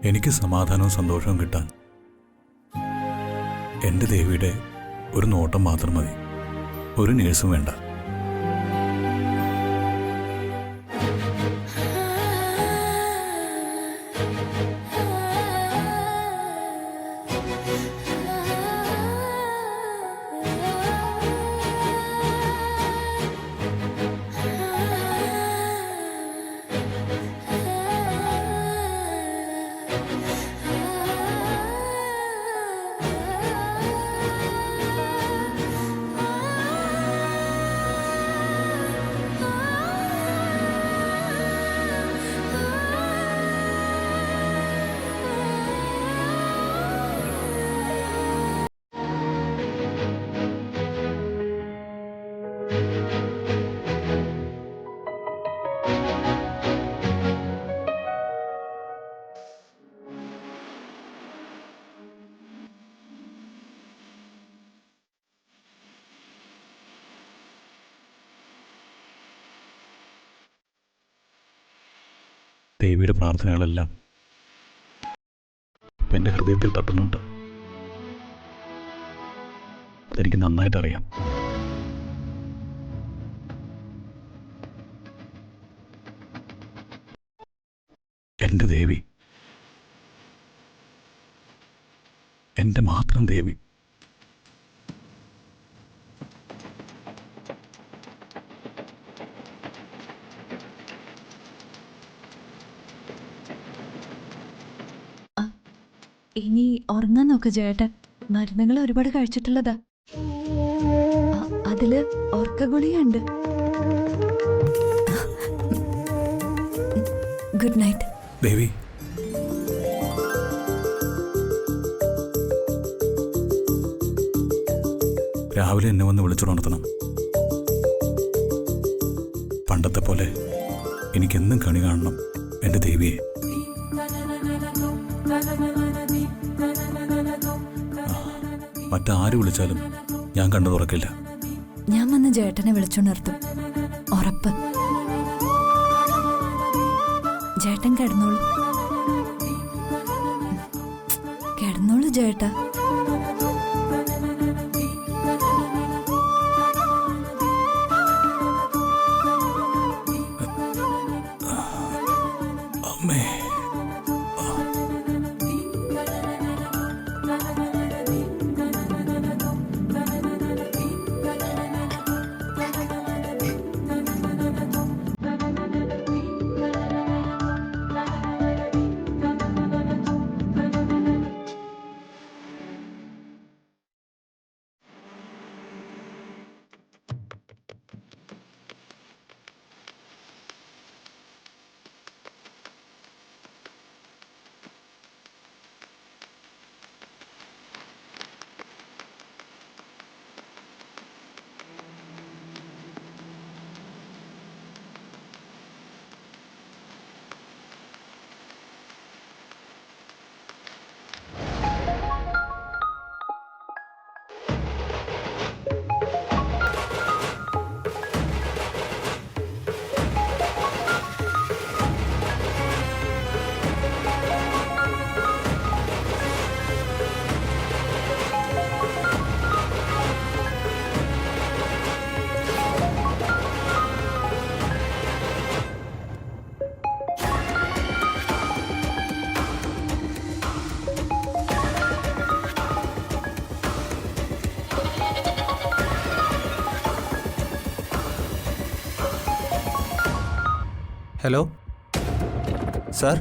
എനിക്ക് സമാധാനവും സന്തോഷവും കിട്ടാൻ എൻ്റെ ദേവിയുടെ ഒരു നോട്ടം മാത്രം മതി. ഒരു നേഴ്സും വേണ്ട. ദേവിയുടെ പ്രാർത്ഥനകളെല്ലാം ഇപ്പം എൻ്റെ ഹൃദയത്തിൽ തട്ടുന്നുണ്ട്. അതെനിക്ക് നന്നായിട്ടറിയാം. എൻ്റെ ദേവി, എൻ്റെ മാത്രം ദേവി. ഇനി ഉറങ്ങാൻ നോക്ക് ചേട്ടൻ. മരുന്നുകൾ ഒരുപാട് കഴിച്ചിട്ടുള്ളതാ. അതില് ഉറക്ക ഗുളികയുണ്ട്. ഗുഡ് നൈറ്റ് ദേവി. രാവിലെ എന്നെ വന്ന് വിളിച്ചുണർത്തണം. പണ്ടത്തെ പോലെ എനിക്കെന്നും കണി കാണണം എൻ്റെ ദേവിയെ. മറ്റാര് വിളിച്ചാലും ഞാൻ കണ്ണു തുറക്കില്ല. ഞാൻ വന്ന് ചേട്ടനെ വിളിച്ചുണർത്തും, ഉറപ്പ്. ചേട്ടൻ കിടന്നോളൂ, കിടന്നോളൂ ചേട്ടാ. അമ്മേ. Hello sir.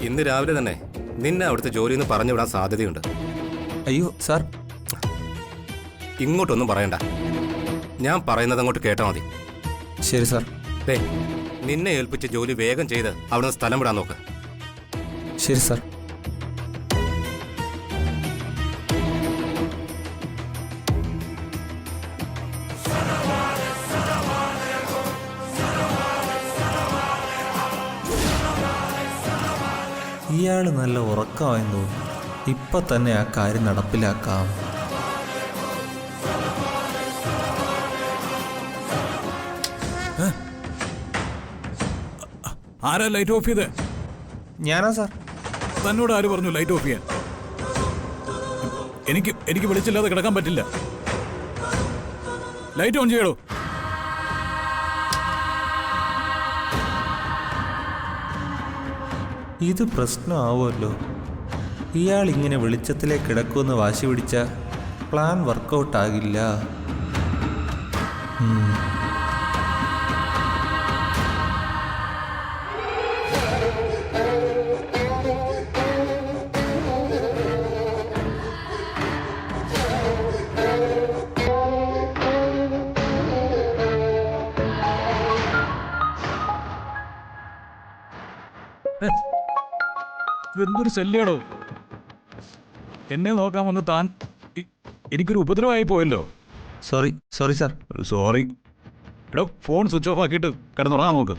ഇന്ന് രാവിലെ തന്നെ നിന്നെ അവിടുത്തെ ജോലിയിൽ നിന്ന് പറഞ്ഞു വിടാൻ സാധ്യതയുണ്ട്. അയ്യോ സാർ. ഇങ്ങോട്ടൊന്നും പറയണ്ട, ഞാൻ പറയുന്നത് അങ്ങോട്ട് കേട്ടാൽ മതി. ശരി സാർ. നിന്നെ ഏൽപ്പിച്ച ജോലി വേഗം ചെയ്ത് അവിടുന്ന് സ്ഥലം വിടാൻ നോക്ക്. ശരി സാർ. ഇയാൾ നല്ല ഉറക്കമായെന്ന് തോന്നുന്നു. ഇപ്പം തന്നെ ആ കാര്യം നടപ്പിലാക്കാം. ആരാ ലൈറ്റ് ഓഫ് ചെയ്ത്? ഞാനാ സാർ. തന്നോട് ആര് പറഞ്ഞു ലൈറ്റ് ഓഫ് ചെയ്യാൻ? എനിക്ക് വെളിച്ചില്ലാതെ കിടക്കാൻ പറ്റില്ല. ലൈറ്റ് ഓൺ ചെയ്യടോ. ഇത് പ്രശ്നമാവുമല്ലോ. ഇയാൾ ഇങ്ങനെ വെളിച്ചത്തിലേക്ക് കിടക്കുമെന്ന് വാശി പിടിച്ച പ്ലാൻ വർക്കൗട്ട് ആകില്ല. എന്തൊരു ശല്യാടോ. എന്നെ നോക്കാൻ വന്ന് താൻ എനിക്കൊരു ഉപദ്രവമായി പോയല്ലോ. Sorry sir. സോറി. എടോ, ഫോൺ സ്വിച്ച് ഓഫ് ആക്കിയിട്ട് കിടന്നുറങ്ങാൻ നോക്ക്.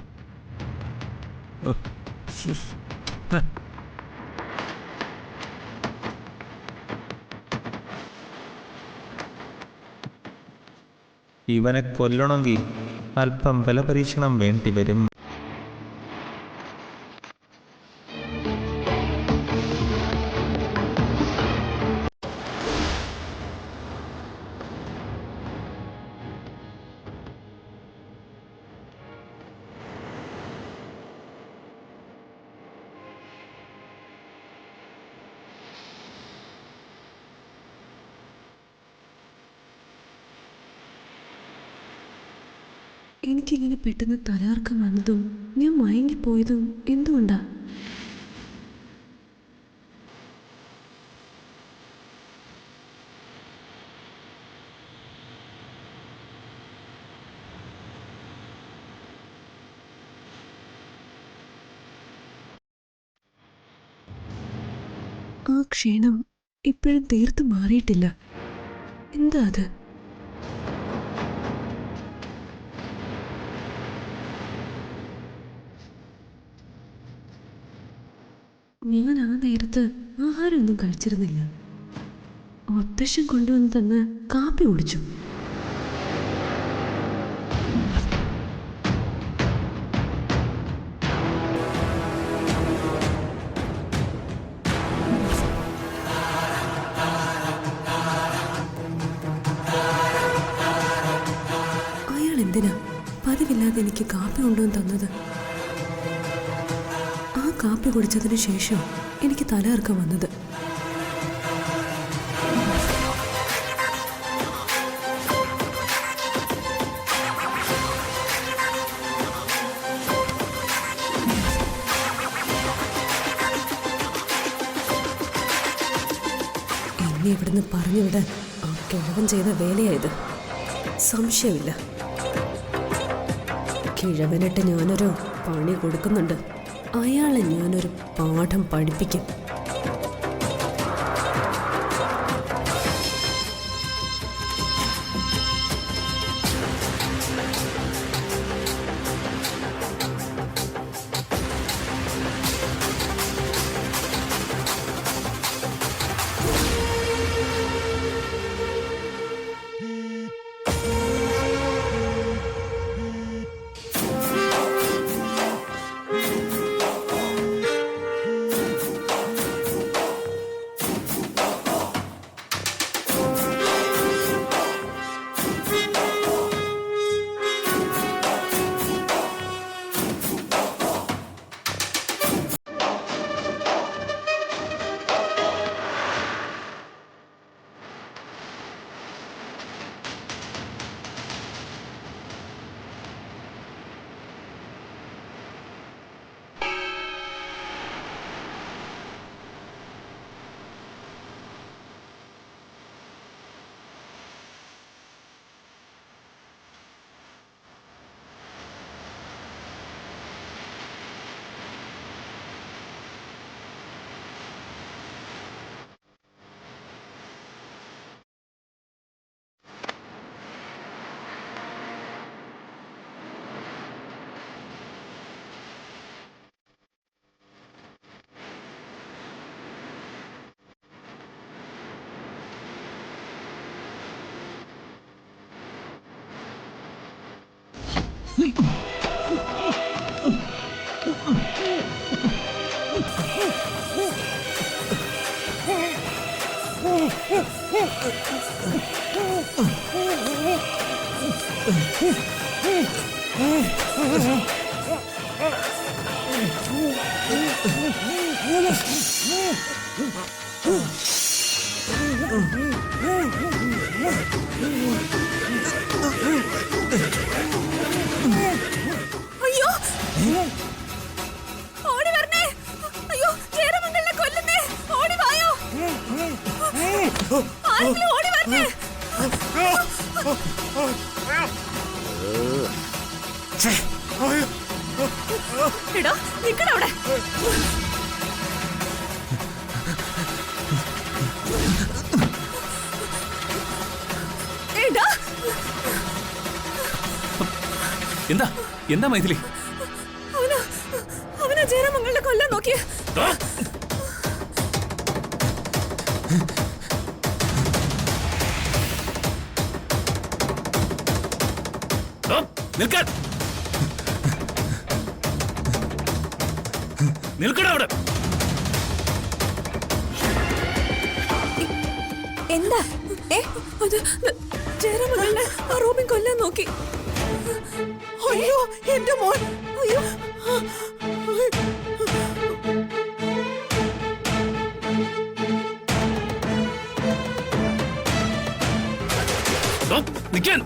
ഇവനെ കൊല്ലണമെങ്കിൽ അല്പം ബലപരീക്ഷണം വേണ്ടി വരും. എനിക്കിങ്ങനെ പെട്ടെന്ന് തലകറക്കം വന്നതും ഞാൻ മയങ്ങിപ്പോയതും എന്തുകൊണ്ടാ? ആ ക്ഷീണം ഇപ്പോഴും തീർത്തു മാറിയിട്ടില്ല. എന്താ അത്? ഞാൻ ആ നേരത്ത് ആഹാരമൊന്നും കഴിച്ചിരുന്നില്ല. മുത്തശ്ശൻ കൊണ്ടുവന്ന് തന്ന് കാപ്പി കുടിച്ചു. അയാൾ എന്തിനാ പതിവില്ലാതെ എനിക്ക് കാപ്പി കൊണ്ടുവന്ന് തന്നത്? കാപ്പി കുടിച്ചതിന് ശേഷം എനിക്ക് തലകറക്കം വന്നത്. എന്നെ ഇവിടുന്ന് പറഞ്ഞുവിടാൻ ആ കിഴവൻ ചെയ്ത വേലയായത്, സംശയമില്ല. കിഴവനിട്ട് ഞാനൊരു പണി കൊടുക്കുന്നുണ്ട്. അയാളെ ഞാനൊരു പാഠം പഠിപ്പിക്കും. അയ്യോ ഓടി വരണേ. അയ്യോ ചേരമംഗലിനെ കൊല്ലുന്നേ. ഓടി വായോ. ആരെങ്കിലും ഓടി വരണേ. എടാ നിക്കടവിടെ. എടാ എന്താ എന്താ മൈഥിലി? അവനാ ചേരമംഗലിനെ കൊല്ലാൻ നോക്കിയ. നിൽക്കാൻ നിൽക്കടാ അവിടെ. എന്താ അത് ചേരമംഗലിനെ ആ റൂമിൽ കൊല്ലാൻ നോക്കി. അയ്യോ എന്റെ മോൻ. അയ്യോ നിൽക്കാൻ.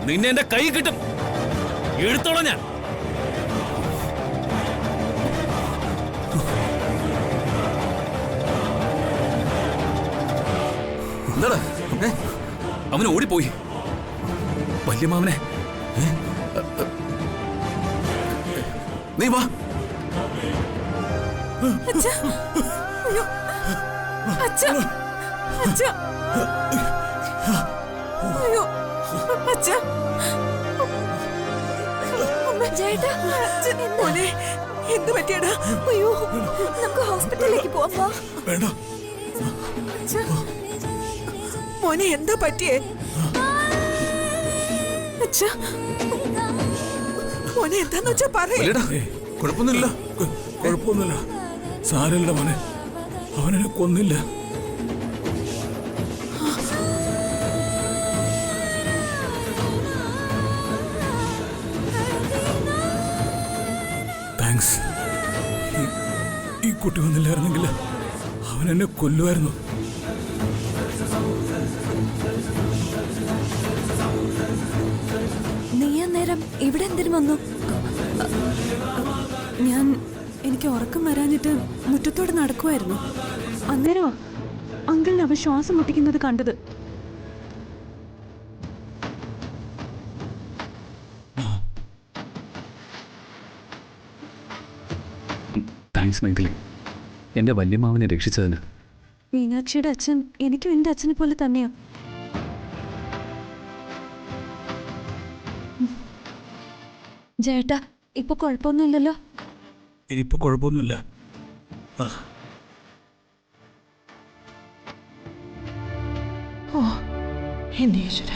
നിന്നെ എന്റെ കൈ കിട്ടും. എടുത്തോളാം ഞാൻ. എന്താടാ അവന് ഓടിപ്പോയി. വല്യമാവനെ നീ വാ. അച്ഛാ. അയ്യോ അച്ഛാ. അച്ഛാ. അയ്യോ അച്ഛാ. ചേട്ടാ മോനെ എന്ത് പറ്റിയടാ? അയ്യോ നമുക്ക് ഹോസ്പിറ്റലിലേക്ക് പോവാം. വേണ്ട മോനെ എന്താ പറ്റിയേ? അച്ഛാ മോനെ എന്താന്ന് വെച്ചാ പറയേ. കുഴപ്പമൊന്നുമില്ല കുഴപ്പമൊന്നുമില്ല. സാരമില്ല മോനെ, അവനെന്നെ കൊന്നില്ല. താങ്ക്സ്. ഈ കുട്ടി വന്നില്ലായിരുന്നെങ്കിൽ അവൻ എന്നെ കൊല്ലുമായിരുന്നു. നീ അന്നേരം ഇവിടെ എന്തിനു വന്നു? എനിക്ക് ഉറക്കം വരാഞ്ഞിട്ട് മുറ്റത്തോടെ നടക്കുമായിരുന്നു. അന്നേരമാ അങ്കിളിന് അവൻ ശ്വാസം മുട്ടിക്കുന്നത് കണ്ടത്. താങ്ക്സ് മൈഥിലി, എൻ്റെ വല്യമാവനെ രക്ഷിച്ചതിന്. മീനാക്ഷിയുടെ അച്ഛൻ എനിക്കും എൻ്റെ അച്ഛനെ പോലെ തന്നെയാ. ചേട്ടാ ഇപ്പൊ കുഴപ്പമൊന്നുമില്ലല്ലോ? ഇനിയിപ്പോൾ കുഴപ്പമൊന്നുമില്ല. ഓ എൻ്റെ ഈശ്വര.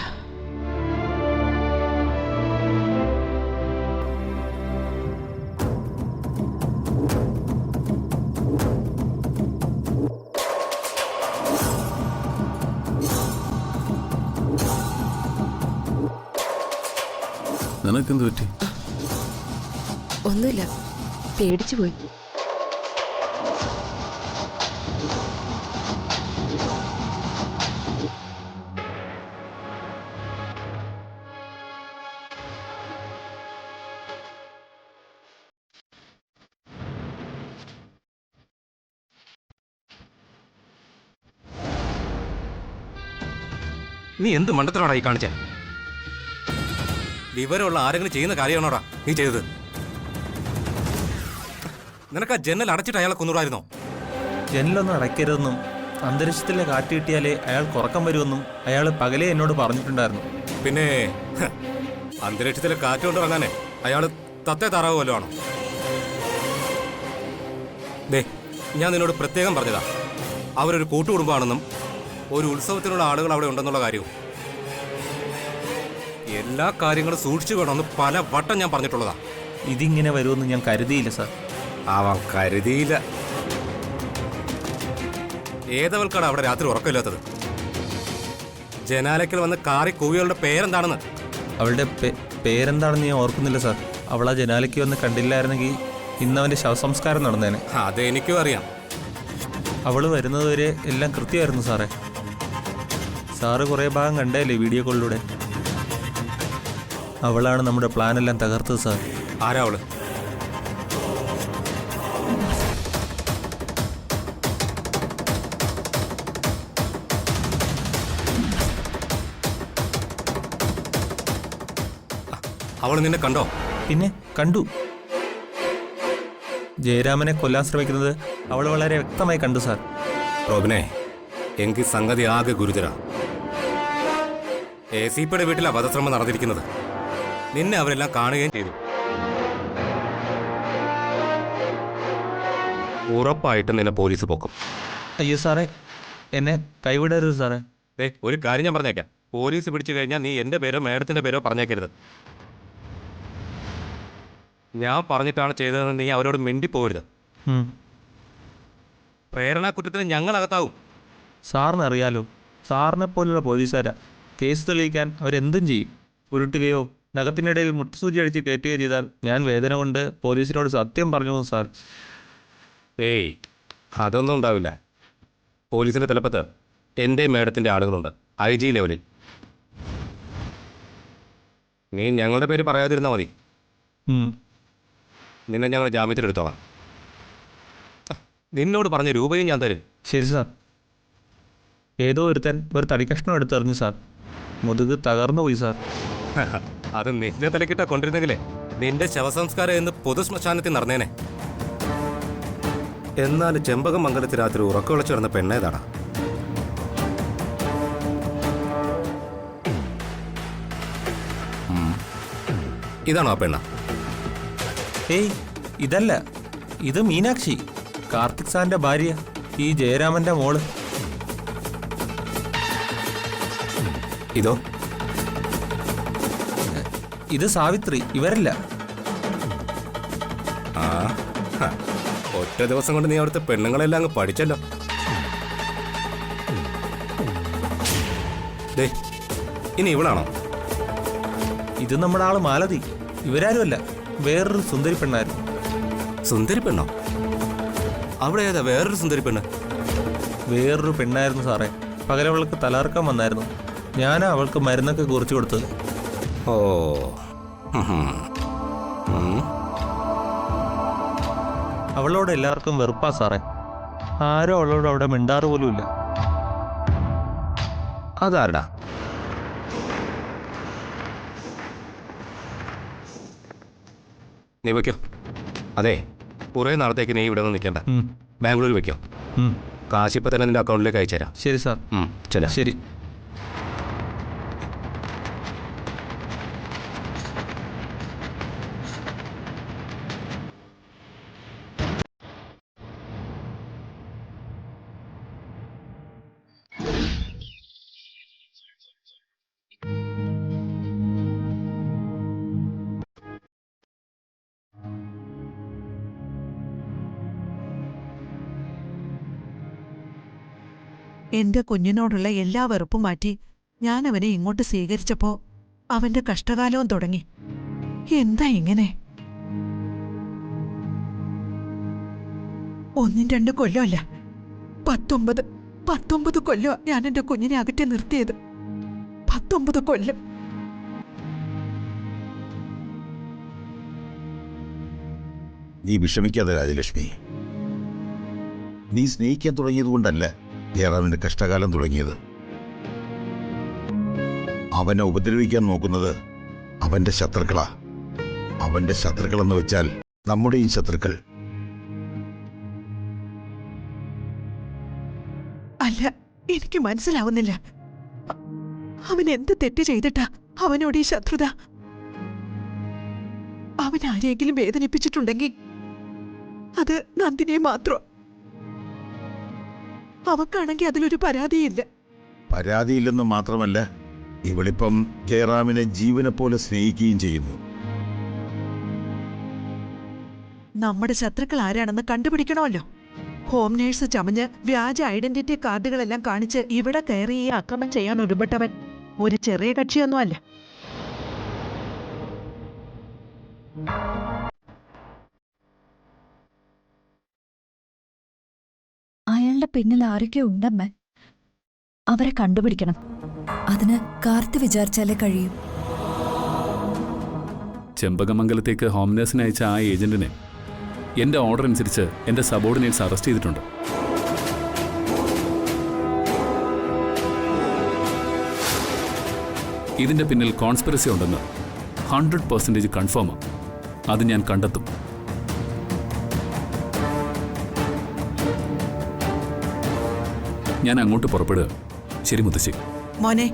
നിനക്കെന്ത് പറ്റി? ഒന്നുമില്ല, പേടിച്ചു പോയി. നീ എന്ത് മണ്ടത്തിലാടാ ഈ കാണിച്ചേ? വിവരമുള്ള ആരെങ്കിലും ചെയ്യുന്ന കാര്യമാണോടാ നീ ചെയ്തത്? നിനക്ക് ആ ജനൽ അടച്ചിട്ട് അയാളെ കൊന്നുകൂടായിരുന്നോ? ജനലൊന്നും അടയ്ക്കരുതെന്നും അന്തരീക്ഷത്തിലെ കാറ്റ് കിട്ടിയാലേ അയാൾക്ക് ഉറക്കം വരുമെന്നും അയാൾ പകലേ എന്നോട് പറഞ്ഞിട്ടുണ്ടായിരുന്നു. പിന്നെ അന്തരീക്ഷത്തിലെ കാറ്റ് കൊണ്ടിറങ്ങാനേ അയാൾ തത്തേ താറാവ് വല്ലതും ആണോ? ദേ ഞാൻ നിന്നോട് പ്രത്യേകം പറഞ്ഞതാ, അവരൊരു കൂട്ടുകുടുംബമാണെന്നും ഒരു ഉത്സവത്തിനുള്ള ആളുകൾ അവിടെ ഉണ്ടെന്നുള്ള കാര്യവും. എല്ലാ കാര്യങ്ങളും സൂക്ഷിച്ചു വേണമെന്ന് പല വട്ടം ഞാൻ പറഞ്ഞിട്ടുള്ളതാ. ഇതിങ്ങനെ വരുമെന്ന് ഞാൻ കരുതിയില്ല സാർ. അവൻ കരുതിയില്ല. ഏതവൾക്കാണ് അവിടെ രാത്രി ഉറക്കമില്ലാത്തത്? ജനാലയ്ക്കൽ വന്ന് കാറി കൂവികളുടെ പേരെന്താണെന്ന്? അവളുടെ പേരെന്താണെന്ന് ഞാൻ ഓർക്കുന്നില്ല സാർ. അവൾ ആ ജനാലയ്ക്ക് വന്ന് കണ്ടില്ലായിരുന്നെങ്കിൽ ഇന്നവൻ്റെ ശവസംസ്കാരം നടന്നേനെ. അതെനിക്കും അറിയാം. അവൾ വരുന്നതുവരെ എല്ലാം കൃത്യമായിരുന്നു സാറേ. സാറ് കുറേ ഭാഗം കണ്ടല്ലേ വീഡിയോ കോളിലൂടെ. അവളാണ് നമ്മുടെ പ്ലാനെല്ലാം തകർത്തത് സാർ. ആരാ അവള്? അവൾ നിന്നെ കണ്ടോ? പിന്നെ കണ്ടു. ജയരാമനെ കൊല്ലാൻ ശ്രമിക്കുന്നത് അവൾ വളരെ വ്യക്തമായി കണ്ടു സാർ. റോബിനെ, എങ്കിൽ സംഗതി ആകെ ഗുരുതര. ACPയുടെ വീട്ടിൽ വധശ്രമം നടന്നിരിക്കുന്നത്. നിന്നെ അവരെല്ലാം കാണുകയും ചെയ്തു. ഉറപ്പായിട്ടും നിന്നെ പോലീസ് പൊക്കും. അയ്യോ സാറേ, എന്നെ കൈവിടരുത് സാറേ. ഒരു കാര്യം ഞാൻ പറഞ്ഞേക്കാം. പോലീസ് പിടിച്ചു കഴിഞ്ഞാൽ നീ എൻ്റെ പേരോ മേഡത്തിൻ്റെ പേരോ പറഞ്ഞേക്കരുത്. ഞാൻ പറഞ്ഞിട്ടാണ് ചെയ്തതെന്ന് നീ അവരോട് മിണ്ടിപ്പോരുത്. പ്രേരണാക്കുറ്റത്തിന് ഞങ്ങളകത്താവും. സാറിന് അറിയാലോ, സാറിനെ പോലുള്ള പോലീസുകാരാ. കേസ് തെളിയിക്കാൻ അവരെന്തും ചെയ്യും. ഉരുട്ടുകയോ നഖത്തിനിടയിൽ മുട്ടുസൂചി അടിച്ച് കയറ്റുകയോ ചെയ്താൽ ഞാൻ വേദന കൊണ്ട് പോലീസിനോട് സത്യം പറഞ്ഞു സാർ. അതൊന്നും ഉണ്ടാവില്ല. പോലീസിൻ്റെ തലപ്പത്ത് എൻ്റെ മേഡത്തിൻ്റെ ആളുകളുണ്ട്, IG ലെവലിൽ. നീ ഞങ്ങളുടെ പേര് പറയാതിരുന്നാൽ മതി. നിന്നെ ഞങ്ങൾ ജാമ്യത്തിലെടുത്തോളാം. നിന്നോട് പറഞ്ഞ രൂപയും ഞാൻ തരും. ശരി സാർ. ഏതോ ഒരുത്തൻ ഒരു തടിക്കഷ്ണം എടുത്തെറിഞ്ഞു സാർ. മുതുക് തകർന്നു പോയി സാർ. അത് നിന്റെ തലക്കിട്ടാ കൊണ്ടിരുന്നെങ്കിലേ നിന്റെ ശവസംസ്കാരം എന്ന് പൊതുശ്മശാനത്തിൽ നടന്നേനെ. എന്നാൽ ചെമ്പകം മംഗലത്തിൽ രാത്രി ഉറക്കവിളച്ച് കിടന്ന പെണ്ണേതാടാ? ഇതാണോ ആ പെണ്ണ? ഏയ്, ഇതല്ല. ഇത് മീനാക്ഷി, കാർത്തിക് സാറിന്റെ ഭാര്യ, ഈ ജയരാമന്റെ മോള്. ഇതോ? ഇത് സാവിത്രി. ഇവരല്ല. ഒറ്റ ദിവസം കൊണ്ട് നീ അവിടുത്തെ പെണ്ണുങ്ങളെല്ലാം അങ്ങ് പഠിച്ചല്ലോ. ഇനി ഇവളാണോ? ഇത് നമ്മുടെ ആള് മാലതി. ഇവരാരുമല്ല, വേറൊരു സുന്ദരി പെണ്ണായിരുന്നു. സുന്ദരി പെണ്ണോ? അവിടെ ഏതാ വേറൊരു സുന്ദരി പെണ്ണ്? വേറൊരു പെണ്ണായിരുന്നു സാറേ. പകലവൾക്ക് തലകറക്കം വന്നായിരുന്നു. ഞാനാ അവൾക്ക് മരുന്നൊക്കെ കുറിച്ചു കൊടുത്തത്. ഓ, അവളോട് എല്ലാവർക്കും വെറുപ്പാ സാറേ. ആരും അവളോട് അവിടെ മിണ്ടാറ് പോലും ഇല്ല. അതാരടാ? നീ വയ്ക്കോ. അതെ, കുറേ നാളത്തേക്ക് നീ ഇവിടെ നിന്ന് നിൽക്കണ്ട. ബാംഗ്ലൂർ വയ്ക്കോ. കാശിപ്പോൾ തന്നെ നിന്റെ അക്കൗണ്ടിലേക്ക് അയച്ചു തരാം. ശരി സാർ. ചെല്ലാം. ശരി. എന്റെ കുഞ്ഞിനോടുള്ള എല്ലാ വെറുപ്പും മാറ്റി ഞാൻ അവനെ ഇങ്ങോട്ട് സ്വീകരിച്ചപ്പോ അവന്റെ കഷ്ടകാലവും തുടങ്ങി. എന്താ ഇങ്ങനെ? 1-2 കൊല്ലമല്ല, 19 കൊല്ലം ഞാൻ എന്റെ കുഞ്ഞിനെ അകറ്റി നിർത്തിയത്. 19 കൊല്ലം. നീ വിഷമിക്കാതെ രാജലക്ഷ്മി. നീ സ്നേഹിക്കാൻ തുടങ്ങിയതുകൊണ്ടല്ല ജയറാമിന്റെ കഷ്ടകാലം തുടങ്ങിയത്. അവനെ ഉപദ്രവിക്കാൻ നോക്കുന്നത് അവന്റെ ശത്രുക്കളാ. അവന്റെ ശത്രുക്കളെന്ന് വെച്ചാൽ നമ്മുടെയും ശത്രുക്കൾ. അല്ല, എനിക്ക് മനസ്സിലാവുന്നില്ല. അവൻ എന്ത് തെറ്റ് ചെയ്തിട്ടാ അവനോട് ഈ ശത്രുത? അവൻ ആരെങ്കിലും വേദനിപ്പിച്ചിട്ടുണ്ടെങ്കിൽ അത് നന്ദിനെ മാത്രം. അവക്കാണെങ്കിൽ അതിലൊരു പരാതിയില്ല. പരാതിയില്ലെന്ന് മാത്രമല്ല, ഇവളിപ്പം ജയറാമിനെ ജീവനെ പോലെ സ്നേഹിക്കുകയും ചെയ്യുന്നു. നമ്മുടെ ശത്രുക്കൾ ആരാണെന്ന് കണ്ടുപിടിക്കണമല്ലോ. ഹോം നേഴ്സ് ചമഞ്ഞ് വ്യാജ ഐഡന്റിറ്റി കാർഡുകളെല്ലാം കാണിച്ച് ഇവിടെ കയറി ഈ ആക്രമണം ചെയ്യാൻ ഒരുപെട്ടവൻ ഒരു ചെറിയ കക്ഷിയൊന്നുമല്ല. അയാളുടെ പിന്നിൽ ആരൊക്കെ ഉണ്ടമ്മ. അവരെ കണ്ടുപിടിക്കണം. അതിന് കാർത്തി വിചാരിച്ചാലേ കഴിയും. ചെമ്പകമംഗലത്തേക്ക് ഹോം നേഴ്സിനെ അയച്ച ആ ഏജന്റിനെ എൻ്റെ ഓർഡർ അനുസരിച്ച് എൻ്റെ സബോർഡിനേറ്റ്സ് അറസ്റ്റ് ചെയ്തിട്ടുണ്ട്. ഇതിൻ്റെ പിന്നിൽ കോൺസ്പിറസി ഉണ്ടെന്ന് 100% കൺഫേമാണ്. അത് ഞാൻ കണ്ടെത്തും. ഞാൻ അങ്ങോട്ട് പുറപ്പെടുക. ശരി മുത്തശ്ശി. മോനെ,